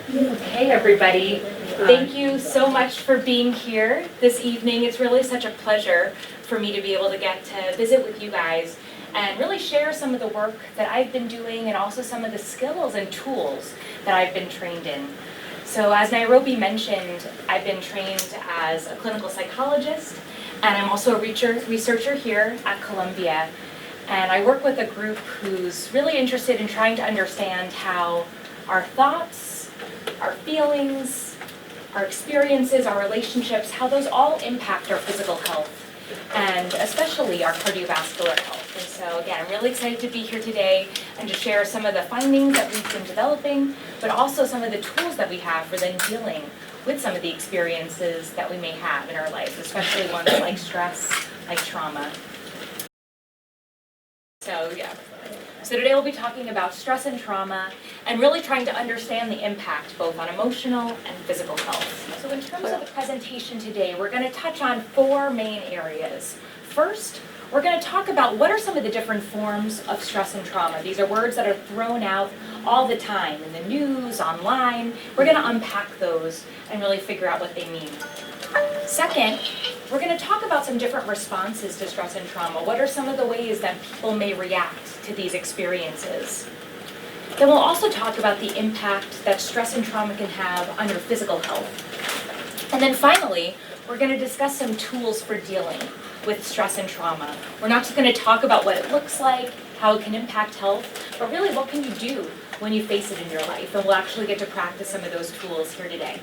Hey everybody, thank you so much for being here this evening. It's really such a pleasure for me to be able to get to visit with you guys and really share some of the work that I've been doing and also some of the skills and tools that I've been trained in. So as Nairobi mentioned, I've been trained as a clinical psychologist and I'm also a researcher here at Columbia. And I work with a group who's really interested in trying to understand how our thoughts, our feelings, our experiences, our relationships, how those all impact our physical health and especially our cardiovascular health. And so again, I'm really excited to be here today and to share some of the findings that we've been developing, but also some of the tools that we have for then dealing with some of the experiences that we may have in our life, especially ones like stress, like trauma. So today we'll be talking about stress and trauma and really trying to understand the impact both on emotional and physical health. So in terms of the presentation today, we're going to touch on 4 main areas. First, we're going to talk about what are some of the different forms of stress and trauma. These are words that are thrown out all the time in the news, online. We're going to unpack those and really figure out what they mean. Second, we're going to talk about some different responses to stress and trauma. What are some of the ways that people may react to these experiences? Then we'll also talk about the impact that stress and trauma can have on your physical health. And then finally, we're going to discuss some tools for dealing with stress and trauma. We're not just going to talk about what it looks like, how it can impact health, but really what can you do when you face it in your life? And we'll actually get to practice some of those tools here today.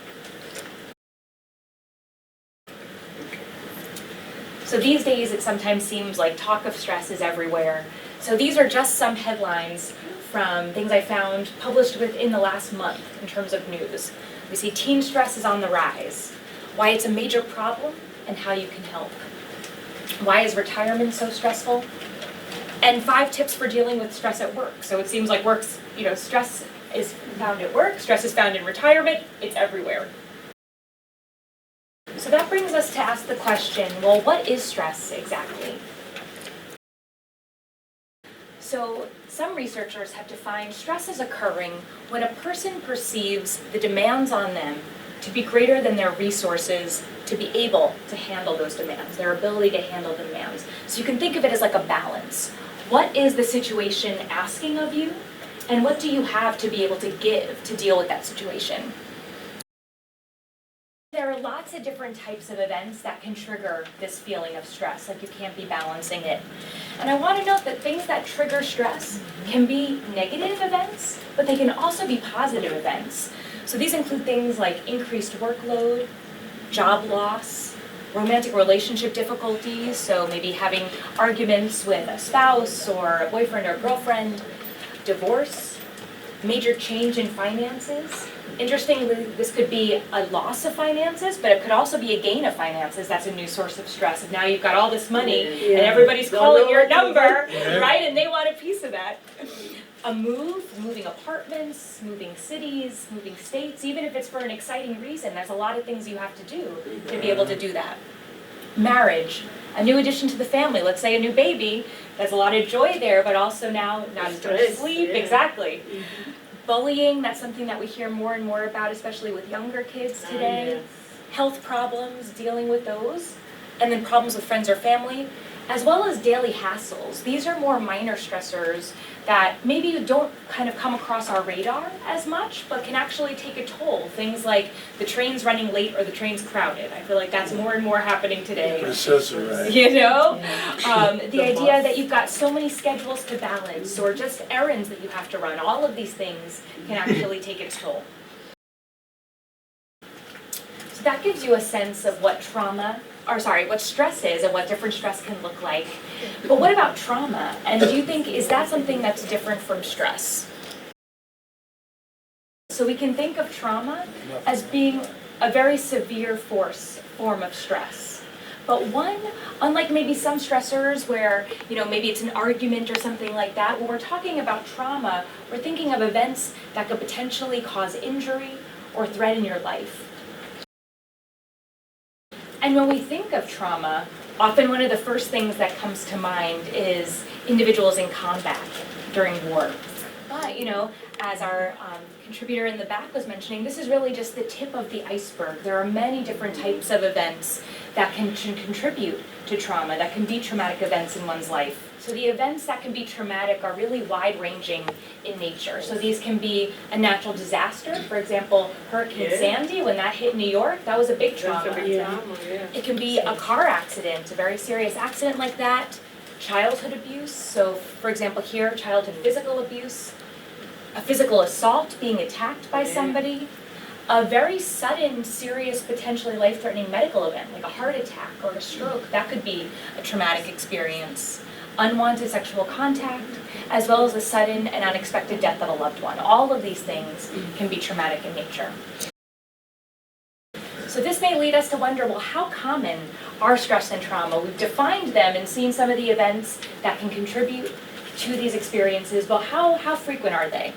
So these days, it sometimes seems like talk of stress is everywhere. So these are just some headlines from things I found published within the last month in terms of news. We see teen stress is on the rise, why it's a major problem, and how you can help. Why is retirement so stressful? And 5 tips for dealing with stress at work. So it seems like stress is found at work, stress is found in retirement, it's everywhere. So that brings us to ask the question, well, what is stress exactly? So some researchers have defined stress as occurring when a person perceives the demands on them to be greater than their resources to be able to handle those demands, their ability to handle the demands. So you can think of it as like a balance. What is the situation asking of you, and what do you have to be able to give to deal with that situation? There are lots of different types of events that can trigger this feeling of stress, like you can't be balancing it. And I want to note that things that trigger stress can be negative events, but they can also be positive events. So these include things like increased workload, job loss, romantic relationship difficulties, so maybe having arguments with a spouse or a boyfriend or girlfriend, divorce, major change in finances. Interestingly, this could be a loss of finances, but it could also be a gain of finances. That's a new source of stress. And now you've got all this money, and everybody's calling your number, right? And they want a piece of that. A moving apartments, moving cities, moving states, even if it's for an exciting reason, there's a lot of things you have to do to be able to do that. Marriage, a new addition to the family. Let's say a new baby. There's a lot of joy there, but also now not as much sleep. Yeah. Exactly. Mm-hmm. Bullying, that's something that we hear more and more about, especially with younger kids today. Yes. Health problems, dealing with those. And then problems with friends or family, as well as daily hassles. These are more minor stressors that maybe don't kind of come across our radar as much, but can actually take a toll. Things like the train's running late or the train's crowded. I feel like that's more and more happening today. Right. You know? The idea that you've got so many schedules to balance or just errands that you have to run. All of these things can actually take its toll. So that gives you a sense of what what stress is and what different stress can look like. But what about trauma? And do you think, is that something that's different from stress? So we can think of trauma as being a very severe form of stress. But one, unlike maybe some stressors where, maybe it's an argument or something like that, when we're talking about trauma, we're thinking of events that could potentially cause injury or threaten your life. And when we think of trauma, often one of the first things that comes to mind is individuals in combat during war. But, as our contributor in the back was mentioning, this is really just the tip of the iceberg. There are many different types of events that can contribute to trauma, that can be traumatic events in one's life. So the events that can be traumatic are really wide-ranging in nature. So these can be a natural disaster. For example, Hurricane Sandy, when that hit New York, that was a big trauma. It can be a car accident, a very serious accident like that. Childhood abuse, so for example here, childhood physical abuse, a physical assault, being attacked by somebody, a very sudden, serious, potentially life-threatening medical event, like a heart attack or a stroke, that could be a traumatic experience. Unwanted sexual contact, as well as the sudden and unexpected death of a loved one. All of these things can be traumatic in nature. So this may lead us to wonder, well, how common are stress and trauma? We've defined them and seen some of the events that can contribute to these experiences, but how frequent are they?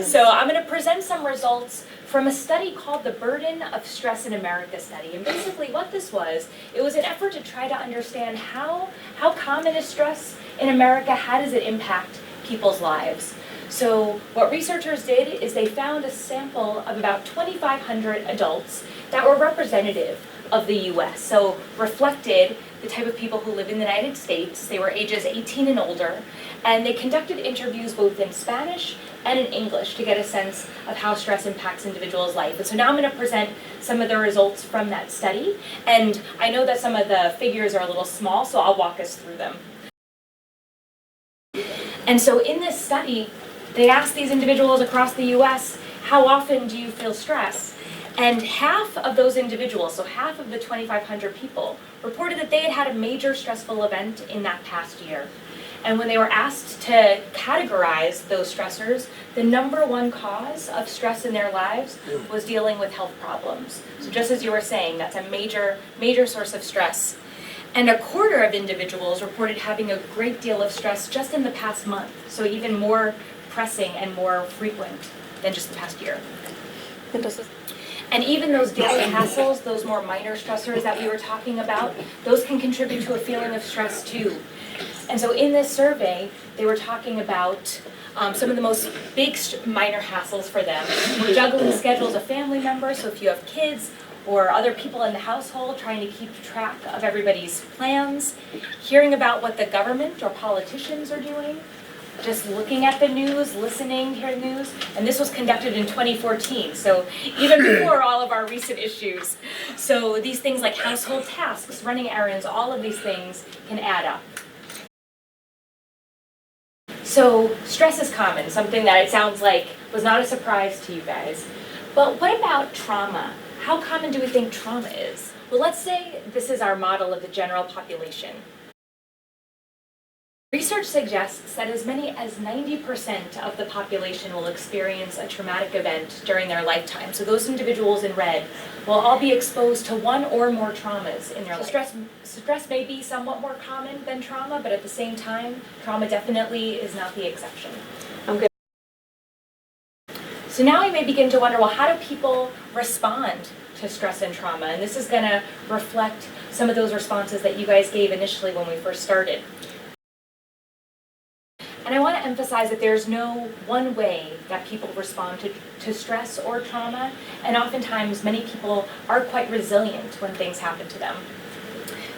So I'm going to present some results from a study called the Burden of Stress in America study. And basically what this was, it was an effort to try to understand how common is stress in America, how does it impact people's lives. So what researchers did is they found a sample of about 2,500 adults that were representative of the US, so reflected the type of people who live in the United States. They were ages 18 and older, and they conducted interviews both in Spanish and in English to get a sense of how stress impacts individuals' life. And so now I'm going to present some of the results from that study, and I know that some of the figures are a little small, so I'll walk us through them. And so in this study, they asked these individuals across the US, how often do you feel stress? And half of those individuals, so half of the 2,500 people, reported that they had had a major stressful event in that past year. And when they were asked to categorize those stressors, the number one cause of stress in their lives was dealing with health problems. So just as you were saying, that's a major source of stress. And a quarter of individuals reported having a great deal of stress just in the past month, so even more pressing and more frequent than just the past year. And even those daily hassles, those more minor stressors that we were talking about, those can contribute to a feeling of stress too. And so in this survey, they were talking about some of the most big minor hassles for them were juggling schedules of family members, so if you have kids or other people in the household, trying to keep track of everybody's plans, hearing about what the government or politicians are doing, just looking at the news, listening, hearing news, and this was conducted in 2014, so even before all of our recent issues. So these things like household tasks, running errands, all of these things can add up. So stress is common, something that it sounds like was not a surprise to you guys. But what about trauma? How common do we think trauma is? Well, let's say this is our model of the general population. Research suggests that as many as 90% of the population will experience a traumatic event during their lifetime. So those individuals in red will all be exposed to one or more traumas in their life. Stress may be somewhat more common than trauma, but at the same time, trauma definitely is not the exception. So now we may begin to wonder, well, how do people respond to stress and trauma? And this is going to reflect some of those responses that you guys gave initially when we first started. And I want to emphasize that there's no one way that people respond to stress or trauma, and oftentimes many people are quite resilient when things happen to them.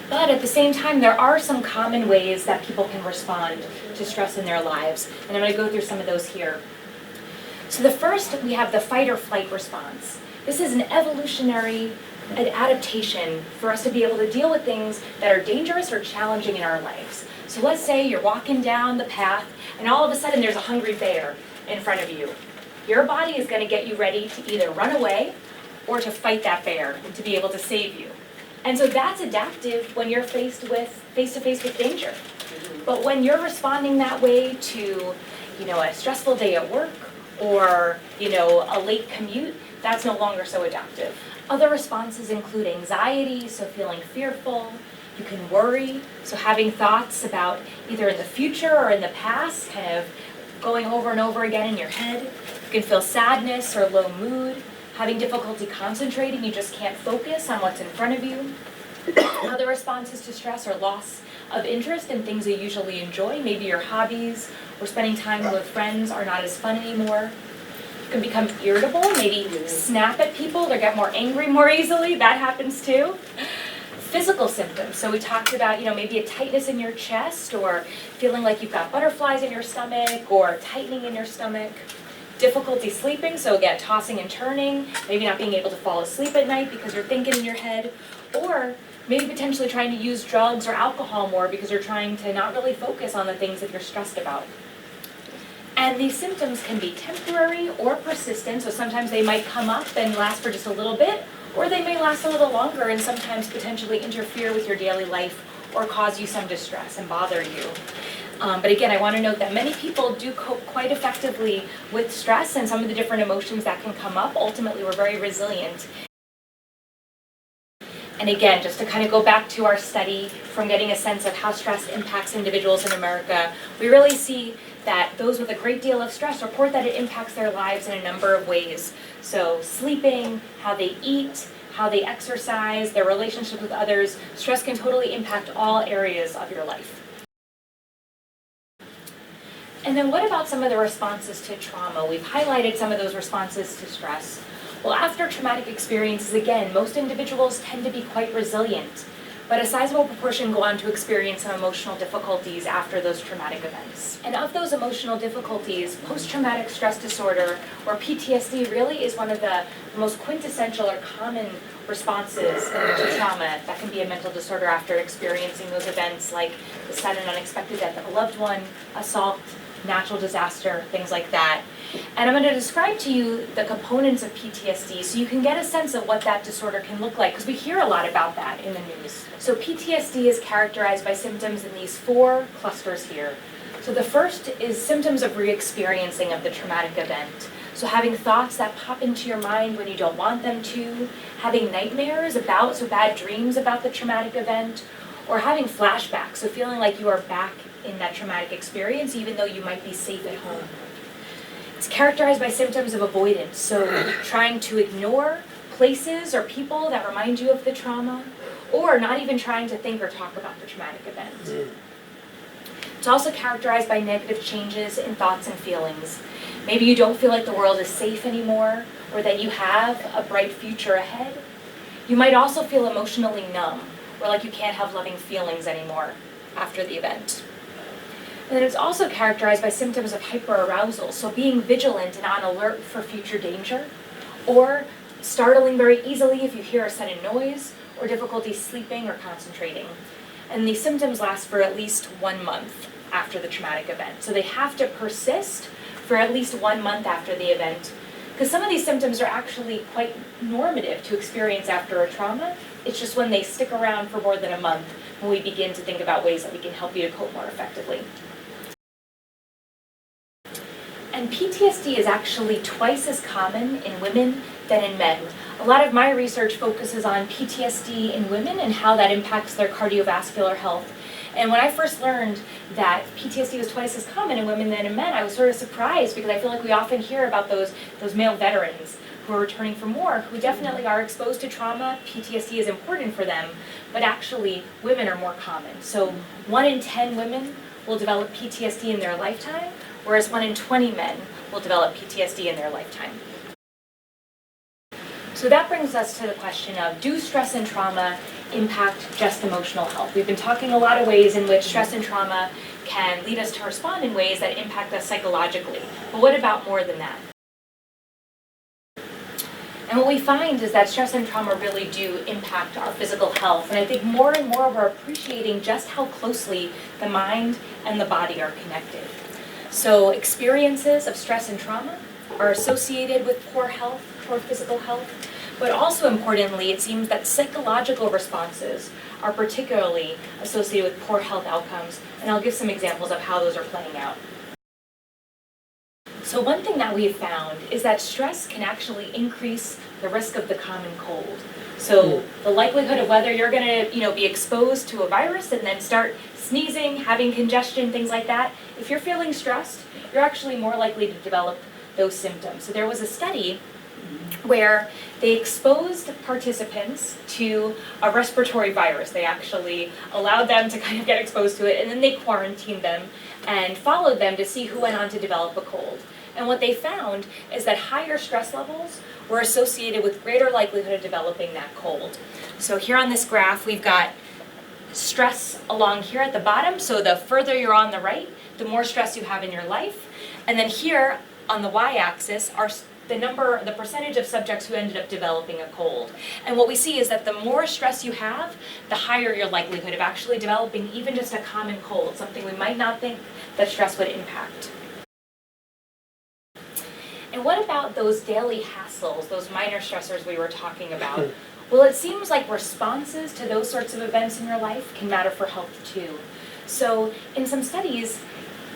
But at the same time, there are some common ways that people can respond to stress in their lives, and I'm going to go through some of those here. So the first, we have the fight or flight response. This is an evolutionary adaptation for us to be able to deal with things that are dangerous or challenging in our lives. So let's say you're walking down the path and all of a sudden there's a hungry bear in front of you. Your body is going to get you ready to either run away or to fight that bear and to be able to save you. And so that's adaptive when you're face to face with danger. But when you're responding that way to, a stressful day at work or, a late commute, that's no longer so adaptive. Other responses include anxiety, so feeling fearful. You can worry, so having thoughts about either in the future or in the past, kind of going over and over again in your head. You can feel sadness or low mood, having difficulty concentrating, you just can't focus on what's in front of you. Other responses to stress are loss of interest in things you usually enjoy. Maybe your hobbies or spending time with friends are not as fun anymore. You can become irritable, maybe snap at people or get more angry more easily. That happens too. Physical symptoms. So we talked about, maybe a tightness in your chest or feeling like you've got butterflies in your stomach or tightening in your stomach. Difficulty sleeping, so again, tossing and turning, maybe not being able to fall asleep at night because you're thinking in your head, or maybe potentially trying to use drugs or alcohol more because you're trying to not really focus on the things that you're stressed about. And these symptoms can be temporary or persistent, so sometimes they might come up and last for just a little bit, or they may last a little longer and sometimes potentially interfere with your daily life or cause you some distress and bother you. But again, I want to note that many people do cope quite effectively with stress and some of the different emotions that can come up. Ultimately, we're very resilient. And again, just to kind of go back to our study from getting a sense of how stress impacts individuals in America, we really see that those with a great deal of stress report that it impacts their lives in a number of ways. So sleeping, how they eat, how they exercise, their relationships with others. Stress can totally impact all areas of your life. And then what about some of the responses to trauma? We've highlighted some of those responses to stress. Well, after traumatic experiences, again, most individuals tend to be quite resilient, but a sizable proportion go on to experience some emotional difficulties after those traumatic events. And of those emotional difficulties, post-traumatic stress disorder, or PTSD, really is one of the most quintessential or common responses to trauma. That can be a mental disorder after experiencing those events like the sudden unexpected death of a loved one, assault, natural disaster, things like that. And I'm going to describe to you the components of PTSD so you can get a sense of what that disorder can look like, because we hear a lot about that in the news. So PTSD is characterized by symptoms in these 4 clusters here. So the first is symptoms of re-experiencing of the traumatic event. So having thoughts that pop into your mind when you don't want them to, having nightmares about, so bad dreams about the traumatic event, or having flashbacks, so feeling like you are back in that traumatic experience even though you might be safe at home. It's characterized by symptoms of avoidance, so trying to ignore places or people that remind you of the trauma, or not even trying to think or talk about the traumatic event. It's also characterized by negative changes in thoughts and feelings. Maybe you don't feel like the world is safe anymore, or that you have a bright future ahead. You might also feel emotionally numb, or like you can't have loving feelings anymore after the event. And then it's also characterized by symptoms of hyperarousal, so being vigilant and on alert for future danger, or startling very easily if you hear a sudden noise, or difficulty sleeping or concentrating. And these symptoms last for at least 1 month after the traumatic event. So they have to persist for at least 1 month after the event, because some of these symptoms are actually quite normative to experience after a trauma. It's just when they stick around for more than a month when we begin to think about ways that we can help you to cope more effectively. And PTSD is actually twice as common in women than in men. A lot of my research focuses on PTSD in women and how that impacts their cardiovascular health. And when I first learned that PTSD was twice as common in women than in men, I was sort of surprised, because I feel like we often hear about those male veterans who are returning from war, who definitely are exposed to trauma. PTSD is important for them, but actually women are more common. So 1 in 10 women will develop PTSD in their lifetime, whereas 1 in 20 men will develop PTSD in their lifetime. So that brings us to the question of, do stress and trauma impact just emotional health? We've been talking a lot of ways in which stress and trauma can lead us to respond in ways that impact us psychologically. But what about more than that? And what we find is that stress and trauma really do impact our physical health. And I think more and more we're appreciating just how closely the mind and the body are connected. So experiences of stress and trauma are associated with poor health, poor physical health. But also importantly, it seems that psychological responses are particularly associated with poor health outcomes. And I'll give some examples of how those are playing out. So one thing that we've found is that stress can actually increase the risk of the common cold. So the likelihood of whether you're going to, be exposed to a virus and then start sneezing, having congestion, things like that, if you're feeling stressed, you're actually more likely to develop those symptoms. So there was a study where they exposed participants to a respiratory virus. They actually allowed them to kind of get exposed to it, and then they quarantined them and followed them to see who went on to develop a cold. And what they found is that higher stress levels were associated with greater likelihood of developing that cold. So here on this graph, we've got stress along here at the bottom. So the further you're on the right, the more stress you have in your life. And then here on the y-axis are the percentage of subjects who ended up developing a cold. And what we see is that the more stress you have, the higher your likelihood of actually developing even just a common cold, something we might not think that stress would impact. And what about those daily hassles, those minor stressors we were talking about? Well, it seems like responses to those sorts of events in your life can matter for health too. So in some studies,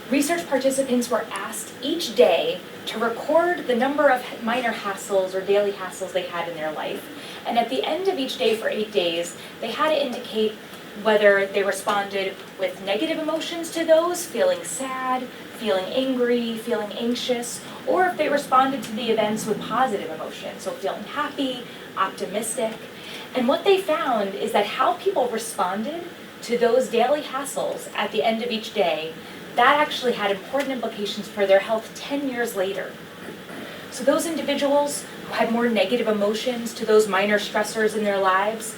research participants were asked each day to record the number of minor hassles or daily hassles they had in their life. And at the end of each day for 8 days, they had to indicate whether they responded with negative emotions to those, feeling sad, feeling angry, feeling anxious, or if they responded to the events with positive emotions, so feeling happy, optimistic. And what they found is that how people responded to those daily hassles at the end of each day, that actually had important implications for their health 10 years later. So those individuals who had more negative emotions to those minor stressors in their lives,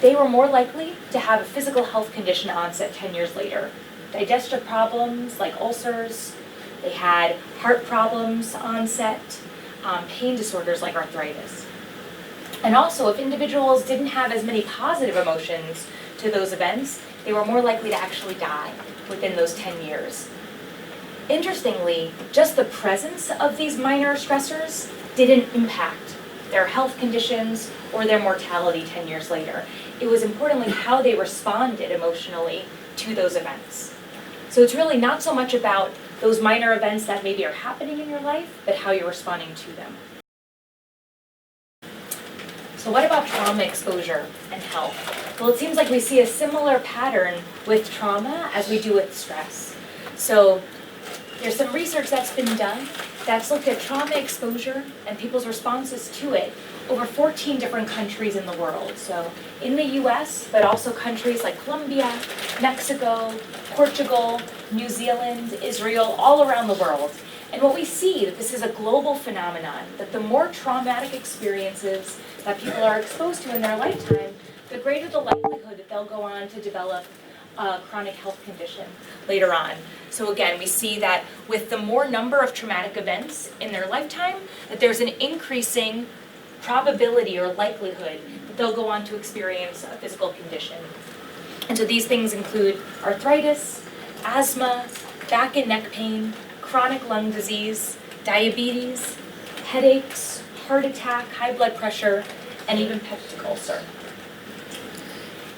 they were more likely to have a physical health condition onset 10 years later. Digestive problems like ulcers, they had heart problems onset, pain disorders like arthritis. And also, if individuals didn't have as many positive emotions to those events, they were more likely to actually die within those 10 years. Interestingly, just the presence of these minor stressors didn't impact their health conditions or their mortality 10 years later. It was importantly how they responded emotionally to those events. So it's really not so much about those minor events that maybe are happening in your life, but how you're responding to them. So what about trauma exposure and health? Well, it seems like we see a similar pattern with trauma as we do with stress. So there's some research that's been done that's looked at trauma exposure and people's responses to it over 14 different countries in the world. So in the US, but also countries like Colombia, Mexico, Portugal, New Zealand, Israel, all around the world. And what we see, that this is a global phenomenon, that the more traumatic experiences that people are exposed to in their lifetime, the greater the likelihood that they'll go on to develop a chronic health condition later on. So again, we see that with the more number of traumatic events in their lifetime, that there's an increasing probability or likelihood that they'll go on to experience a physical condition. And so these things include arthritis, asthma, back and neck pain, chronic lung disease, diabetes, headaches, heart attack, high blood pressure, and even peptic ulcer.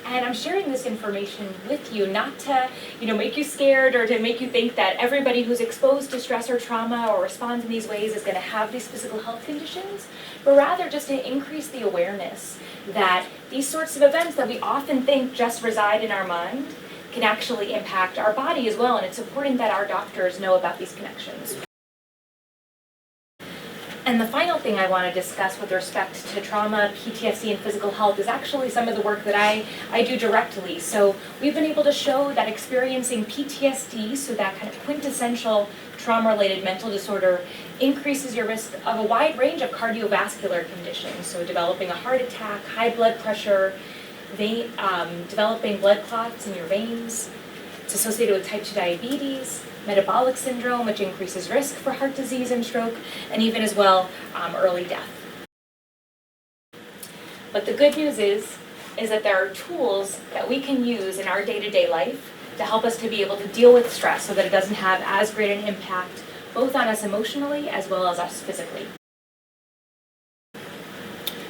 And I'm sharing this information with you not to, make you scared or to make you think that everybody who's exposed to stress or trauma or responds in these ways is going to have these physical health conditions, but rather just to increase the awareness that these sorts of events that we often think just reside in our mind can actually impact our body as well, and it's important that our doctors know about these connections. And the final thing I want to discuss with respect to trauma, PTSD, and physical health is actually some of the work that I do directly. So we've been able to show that experiencing PTSD, so that kind of quintessential trauma-related mental disorder, increases your risk of a wide range of cardiovascular conditions. So developing a heart attack, high blood pressure, developing blood clots in your veins. It's associated with type 2 diabetes, metabolic syndrome, which increases risk for heart disease and stroke, and even as well, early death. But the good news is that there are tools that we can use in our day-to-day life to help us to be able to deal with stress so that it doesn't have as great an impact both on us emotionally as well as us physically.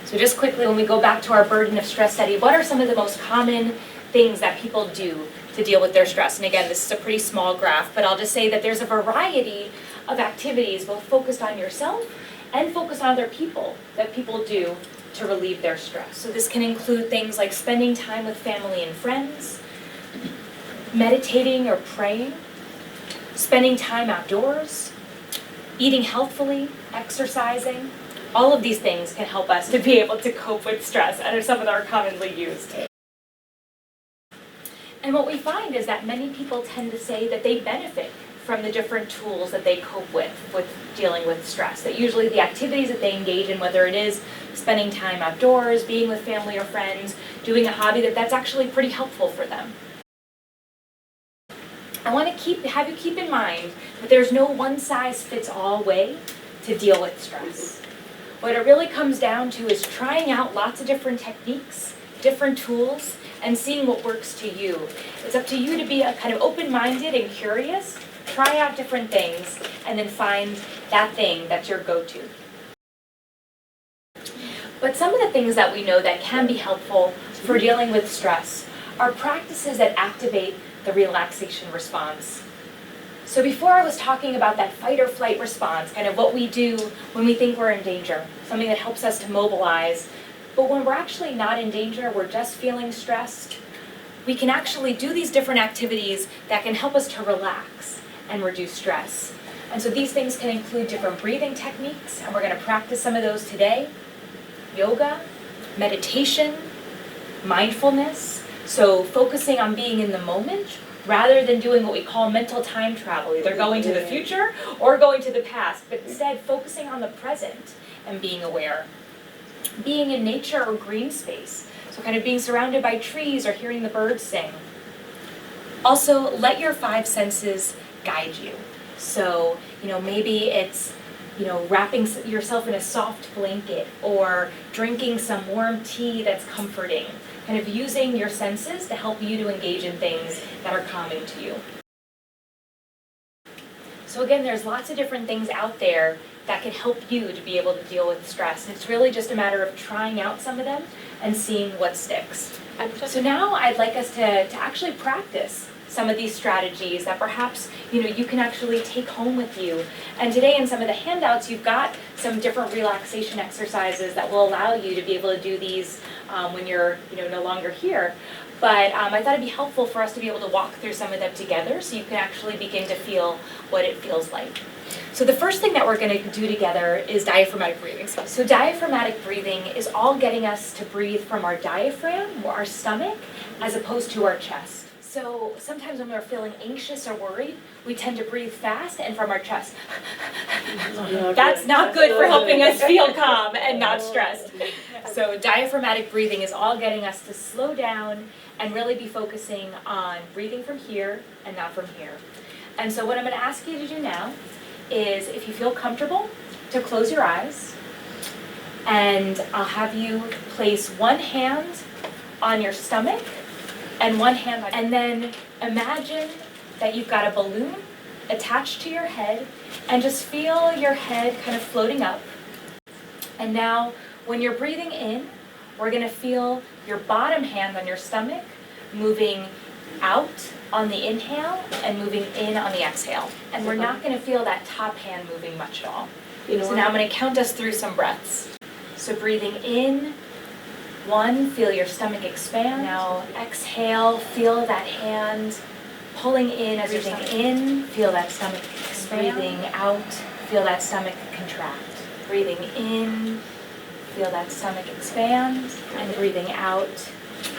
So just quickly, when we go back to our burden of stress study, what are some of the most common things that people do to deal with their stress? And again, this is a pretty small graph, but I'll just say that there's a variety of activities, both focused on yourself and focused on other people, that people do to relieve their stress. So this can include things like spending time with family and friends, meditating or praying, spending time outdoors, eating healthfully, exercising, All of these things can help us to be able to cope with stress and are some of our commonly used. And what we find is that many people tend to say that they benefit from the different tools that they cope with dealing with stress. That usually the activities that they engage in, whether it is spending time outdoors, being with family or friends, doing a hobby, that's actually pretty helpful for them. I want to have you keep in mind that there's no one-size-fits-all way to deal with stress. What it really comes down to is trying out lots of different techniques, different tools, and seeing what works to you. It's up to you to be kind of open-minded and curious, try out different things, and then find that thing that's your go-to. But some of the things that we know that can be helpful for dealing with stress are practices that activate the relaxation response. So before I was talking about that fight or flight response, kind of what we do when we think we're in danger, something that helps us to mobilize. But when we're actually not in danger, we're just feeling stressed, we can actually do these different activities that can help us to relax and reduce stress. And so these things can include different breathing techniques, and we're going to practice some of those today. Yoga, meditation, mindfulness, so focusing on being in the moment rather than doing what we call mental time travel, either going to the future or going to the past, but instead focusing on the present and being aware. Being in nature or green space, so kind of being surrounded by trees or hearing the birds sing. Also, let your 5 senses guide you. So, maybe it's, wrapping yourself in a soft blanket or drinking some warm tea that's comforting. Kind of using your senses to help you to engage in things that are calming to you. So again, there's lots of different things out there that can help you to be able to deal with stress. It's really just a matter of trying out some of them and seeing what sticks. So now I'd like us to actually practice some of these strategies that perhaps you can actually take home with you. And today in some of the handouts, you've got some different relaxation exercises that will allow you to be able to do these when you're no longer here. But I thought it'd be helpful for us to be able to walk through some of them together so you can actually begin to feel what it feels like. So the first thing that we're going to do together is diaphragmatic breathing. So diaphragmatic breathing is all getting us to breathe from our diaphragm or our stomach as opposed to our chest. So sometimes when we're feeling anxious or worried, we tend to breathe fast and from our chest. That's not good for helping us feel calm and not stressed. So diaphragmatic breathing is all getting us to slow down and really be focusing on breathing from here and not from here. And so what I'm going to ask you to do now is, if you feel comfortable, to close your eyes. And I'll have you place one hand on your stomach and one hand on, and then imagine that you've got a balloon attached to your head, and just feel your head kind of floating up. And now when you're breathing in, we're going to feel your bottom hand on your stomach moving out on the inhale and moving in on the exhale. And we're not going to feel that top hand moving much at all. So now I'm going to count us through some breaths. So breathing in, 1, feel your stomach expand. Now exhale, feel that hand pulling in as you're breathing in, feel that stomach expand. Breathing out, feel that stomach contract. Breathing in, feel that stomach expand, and breathing out,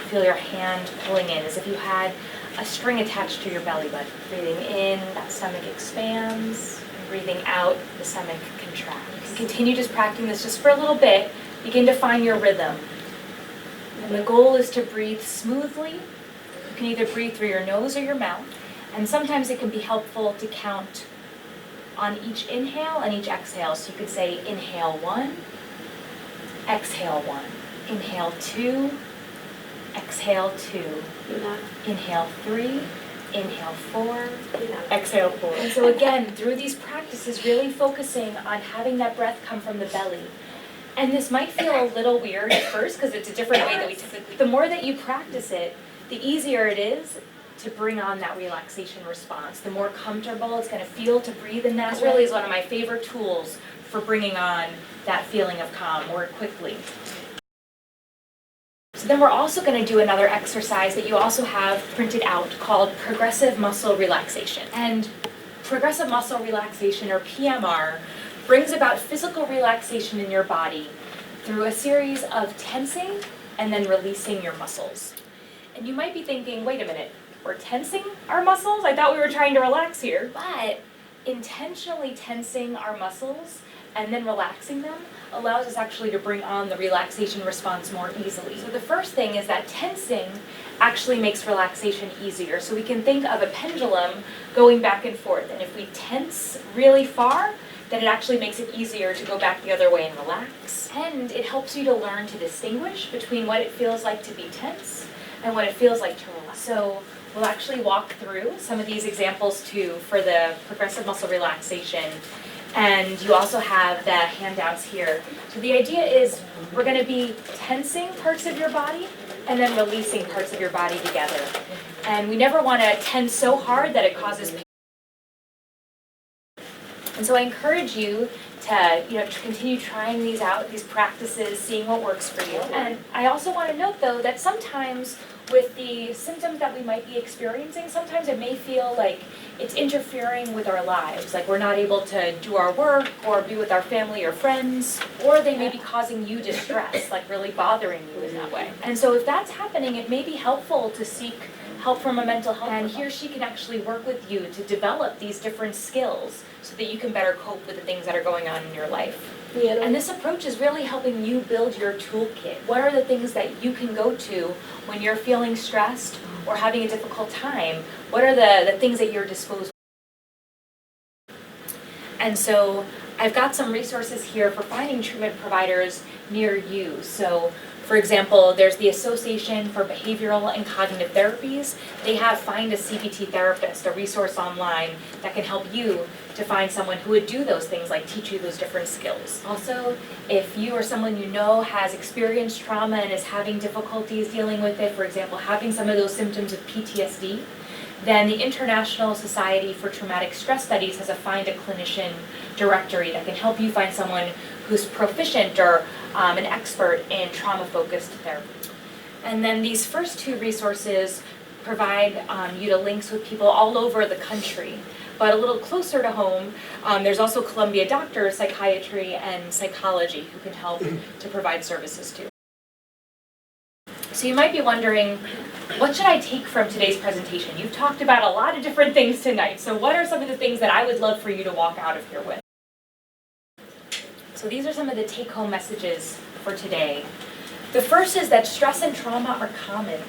feel your hand pulling in as if you had a string attached to your belly button. Breathing in, that stomach expands, and breathing out, the stomach contracts. You can continue just practicing this just for a little bit. Begin to find your rhythm. And the goal is to breathe smoothly. You can either breathe through your nose or your mouth, and sometimes it can be helpful to count on each inhale and each exhale. So you could say inhale 1, exhale 1, inhale 2, exhale 2, inhale 3, inhale 4, exhale 4. And so again, through these practices, really focusing on having that breath come from the belly. And this might feel a little weird at first because it's a different way that we typically. The more that you practice it, the easier it is to bring on that relaxation response. The more comfortable it's going to feel to breathe in that. This really is one of my favorite tools for bringing on that feeling of calm more quickly. So then we're also going to do another exercise that you also have printed out called progressive muscle relaxation. And progressive muscle relaxation, or PMR, brings about physical relaxation in your body through a series of tensing and then releasing your muscles. And you might be thinking, wait a minute, we're tensing our muscles? I thought we were trying to relax here. But intentionally tensing our muscles and then relaxing them allows us actually to bring on the relaxation response more easily. So the first thing is that tensing actually makes relaxation easier. So we can think of a pendulum going back and forth, and if we tense really far, then it actually makes it easier to go back the other way and relax. And it helps you to learn to distinguish between what it feels like to be tense and what it feels like to relax. So we'll actually walk through some of these examples too for the progressive muscle relaxation. And you also have the handouts here. So the idea is we're going to be tensing parts of your body and then releasing parts of your body together. And we never want to tense so hard that it causes pain. And so I encourage you to continue trying these out, these practices, seeing what works for you. And I also want to note though that sometimes with the symptoms that we might be experiencing, sometimes it may feel like it's interfering with our lives, like we're not able to do our work or be with our family or friends, or they may be causing you distress, like really bothering you in that way. And so if that's happening, it may be helpful to seek help from a mental health professional. And he or she can actually work with you to develop these different skills so that you can better cope with the things that are going on in your life. And this approach is really helping you build your toolkit. What are the things that you can go to when you're feeling stressed or having a difficult time? What are the things at your disposal? And so I've got some resources here for finding treatment providers near you. So for example, there's the Association for Behavioral and Cognitive Therapies. They have Find a CBT Therapist, a resource online that can help you to find someone who would do those things, like teach you those different skills. Also, if you or someone you know has experienced trauma and is having difficulties dealing with it, for example, having some of those symptoms of PTSD, then the International Society for Traumatic Stress Studies has a Find a Clinician directory that can help you find someone who's proficient or an expert in trauma-focused therapy. And then these first two resources provide you to links with people all over the country. But a little closer to home, there's also Columbia Doctors, Psychiatry, and Psychology who can help to provide services too. So you might be wondering, what should I take from today's presentation? You've talked about a lot of different things tonight, so what are some of the things that I would love for you to walk out of here with? So these are some of the take-home messages for today. The first is that stress and trauma are common.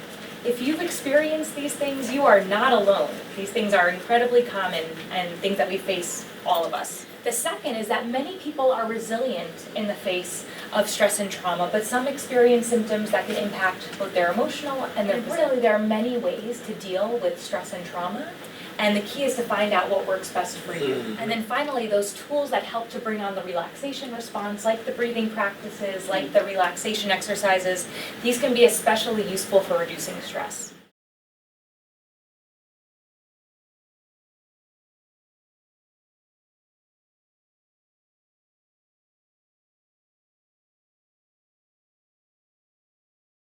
If you've experienced these things, you are not alone. These things are incredibly common and things that we face, all of us. The second is that many people are resilient in the face of stress and trauma, but some experience symptoms that can impact both their emotional and their physical. There are many ways to deal with stress and trauma, and the key is to find out what works best for you. And then finally, those tools that help to bring on the relaxation response, like the breathing practices, like the relaxation exercises, these can be especially useful for reducing stress.